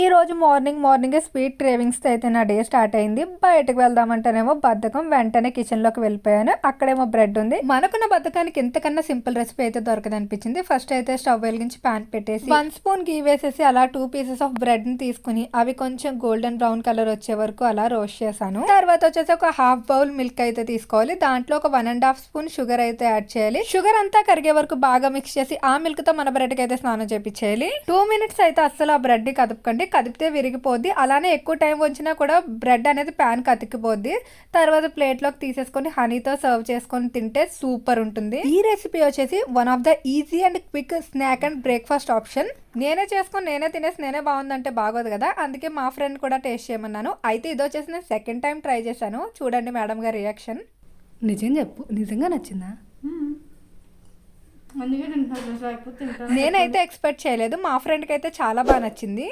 ఈ రోజు morning sweet cravings అయితే నా డే స్టార్ట్ అయింది. బయటకు వెళ్దామంటేనేమో బద్ధకం, వెంటనే కిచెన్ లోకి వెళ్ళిపోయాను. అక్కడేమో బ్రెడ్ ఉంది. మనకున్న బద్ధకానికి ఇంతకన్నా సింపుల్ రెసిపీ అయితే దొరకదు అనిపించింది. ఫస్ట్ అయితే స్టవ్ వెలిగించి ప్యాన్ పెట్టేసి 1 స్పూన్ గీ వేసేసి అలా 2 పీసెస్ ఆఫ్ బ్రెడ్ ని తీసుకుని అవి కొంచెం గోల్డెన్ బ్రౌన్ కలర్ వచ్చే వరకు అలా రోస్ట్ చేశాను. తర్వాత వచ్చేసి ఒక హాఫ్ బౌల్ మిల్క్ అయితే తీసుకోవాలి. దాంట్లో ఒక 1.5 స్పూన్ షుగర్ అయితే యాడ్ చేయాలి. షుగర్ అంతా కరిగే వరకు బాగా మిక్స్ చేసి ఆ మిల్క్ తో మన బ్రెడ్ కి అయితే స్నానం చేపించేయాలి. 2 మినిట్స్ అయితే అస్సలు ఆ బ్రెడ్ ని కదపకండి, కదిపితే విరిగిపోద్ది. అలానే ఎక్కువ టైం ఉంచినా కూడా బ్రెడ్ అనేది ప్యాన్ కతికిపోద్ది. తర్వాత ప్లేట్ లోకి తీసేసుకొని హనీతో సర్వ్ చేసుకొని తింటే సూపర్ ఉంటుంది. ఈ రెసిపీ వచ్చేసి one of the easy and quick snack and breakfast option. నేనే చేసుకొని నేనే తినేసి నేనే బాగుందంటే బాగోదు కదా, అందుకే మా ఫ్రెండ్ కూడా టేస్ట్ చేయమన్నాను. అయితే ఇది వచ్చేసి నేను సెకండ్ టైం ట్రై చేశాను. చూడండి మేడం గారి రియాక్షన్. నిజం చెప్పు, నిజంగా నచ్చిందా? నేనైతే ఎక్స్పెక్ట్ చేయలేదు. మా ఫ్రెండ్కి అయితే చాలా బాగా నచ్చింది.